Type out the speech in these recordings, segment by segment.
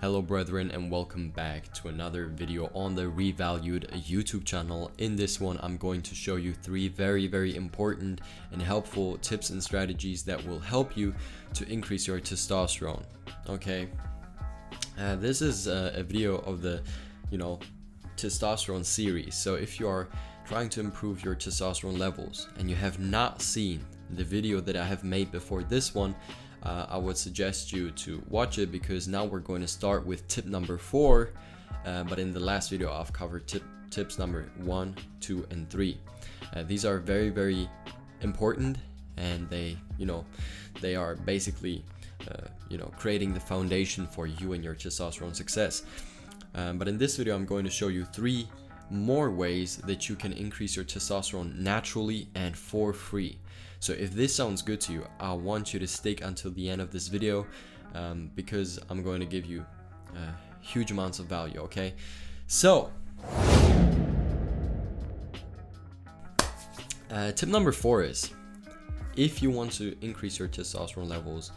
Hello brethren, and welcome back to another video on the Rvalued YouTube channel. In this one I'm going to show you three very important and helpful tips and strategies that will help you to increase your testosterone. Okay, this is a video of the testosterone series. So if you are trying to improve your testosterone levels and you have not seen the video that I have made before this one, I would suggest you to watch it, because now we're going to start with tip number 4, but in the last video I've covered tips number 1, 2 and 3. These are very important, and they are basically creating the foundation for you and your testosterone success. But in this video I'm going to show you 3 more ways that you can increase your testosterone naturally and for free. So if this sounds good to you, I want you to stick until the end of this video, because I'm going to give you huge amounts of value. Okay, so tip number 4 is, if you want to increase your testosterone levels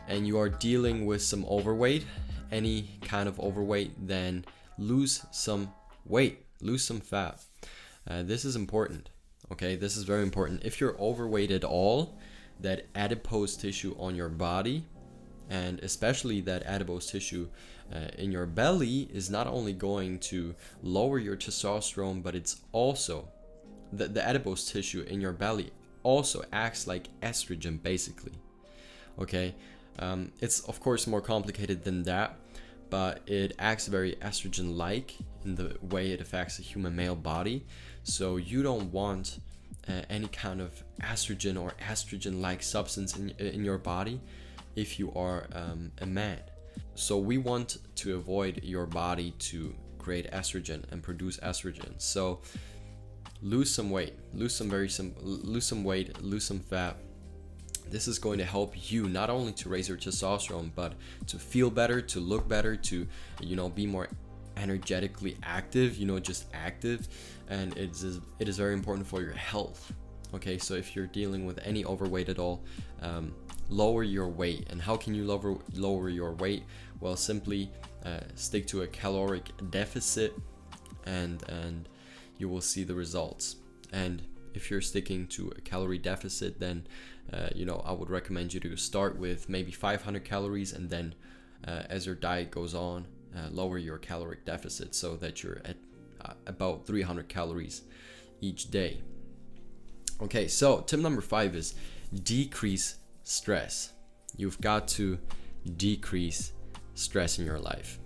and you are dealing with some overweight, any kind of overweight, then lose some weight, lose some fat. This is important. Okay, this is very important. If you're overweight at all, that adipose tissue on your body, and especially that adipose tissue in your belly, is not only going to lower your testosterone, but it's also the adipose tissue in your belly also acts like estrogen basically. Okay, it's of course more complicated than that, but it acts very estrogen-like in the way it affects the human male body. So you don't want any kind of estrogen or estrogen-like substance in your body if you are a man. So we want to avoid your body to create estrogen and produce estrogen. So lose some weight, lose some weight, lose some fat. This is going to help you not only to raise your testosterone, but to feel better, to look better, to be more energetically active, just active. And it is very important for your health. Okay, so if you're dealing with any overweight at all, lower your weight. And how can you lower your weight? Well, simply stick to a caloric deficit, and you will see the results. And if you're sticking to a calorie deficit, then I would recommend you to start with maybe 500 calories, and then as your diet goes on, lower your caloric deficit so that you're at about 300 calories each day. Okay, so tip number 5 is decrease stress. You've got to decrease stress in your life.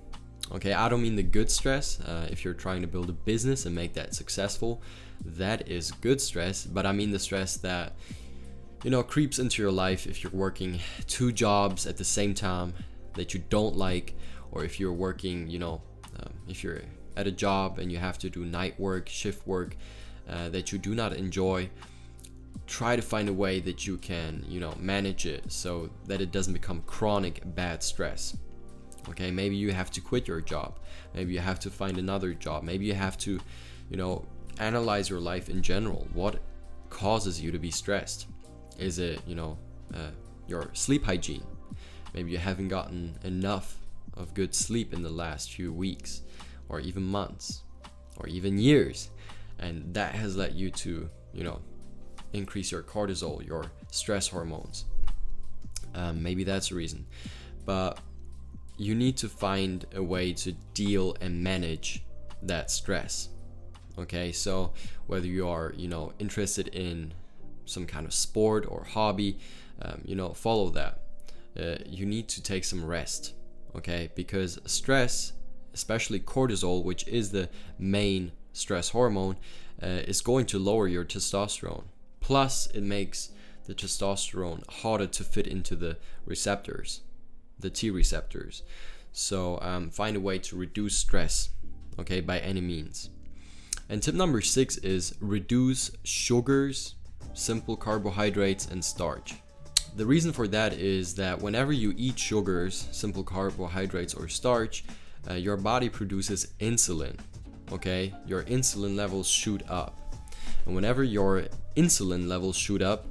Okay, I don't mean the good stress. If you're trying to build a business and make that successful, that is good stress. But I mean the stress that creeps into your life if you're working 2 jobs at the same time that you don't like, or if you're working, if you're at a job and you have to do night work, shift work that you do not enjoy. Try to find a way that you can manage it so that it doesn't become chronic bad stress. Okay, maybe you have to quit your job, maybe you have to find another job, maybe you have to analyze your life in general. What causes you to be stressed? Is it your sleep hygiene? Maybe you haven't gotten enough of good sleep in the last few weeks, or even months, or even years, and that has led you to increase your cortisol, your stress hormones. Maybe that's the reason, but you need to find a way to deal and manage that stress. Okay, so whether you are interested in some kind of sport or hobby, follow that. You need to take some rest. Okay, because stress, especially cortisol, which is the main stress hormone, is going to lower your testosterone. Plus, it makes the testosterone harder to fit into the receptors, the T receptors. So find a way to reduce stress, okay, by any means. And tip number 6 is reduce sugars, simple carbohydrates, and starch. The reason for that is that whenever you eat sugars, simple carbohydrates, or starch, your body produces insulin. Okay, your insulin levels shoot up, and whenever your insulin levels shoot up,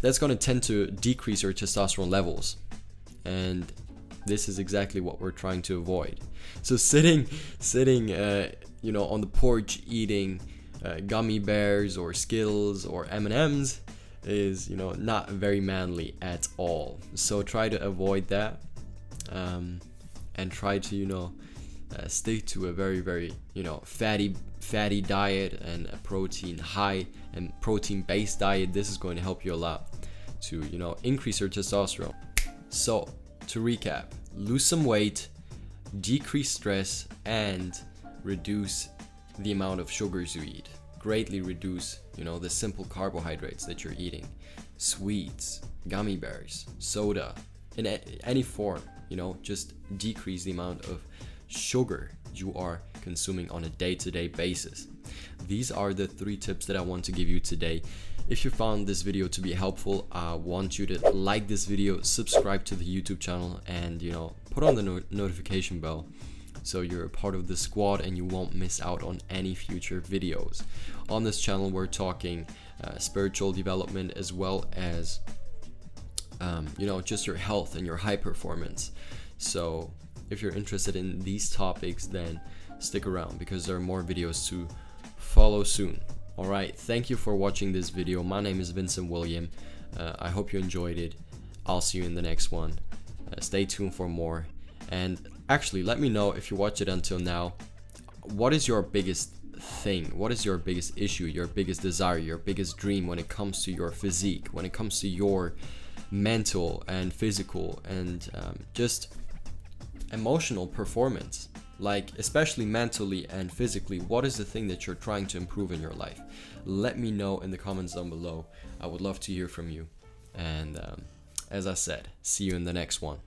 that's going to tend to decrease your testosterone levels. And this is exactly what we're trying to avoid. So sitting on the porch eating gummy bears or Skittles or M&Ms is not very manly at all. So try to avoid that, and try to stick to a very fatty diet and a protein high and protein based diet. This is going to help you a lot to increase your testosterone. So to recap, lose some weight, decrease stress, and reduce the amount of sugars you eat. Greatly reduce the simple carbohydrates that you're eating, sweets, gummy bears, soda in any form. Just decrease the amount of sugar you are consuming on a day-to-day basis. These are the 3 tips that I want to give you today. If you found this video to be helpful, I want you to like this video, subscribe to the YouTube channel, and put on the notification bell so you're a part of the squad and you won't miss out on any future videos. On this channel we're talking spiritual development, as well as just your health and your high performance. So if you're interested in these topics, then stick around because there are more videos to follow soon. Alright, thank you for watching this video. My name is Vincent William. I hope you enjoyed it. I'll see you in the next one. Stay tuned for more. And actually, let me know, if you watched it until now, what is your biggest thing? What is your biggest issue, your biggest desire, your biggest dream when it comes to your physique, when it comes to your mental and physical and just emotional performance? Like, especially mentally and physically, what is the thing that you're trying to improve in your life? Let me know in the comments down below. I would love to hear from you. And as I said, see you in the next one.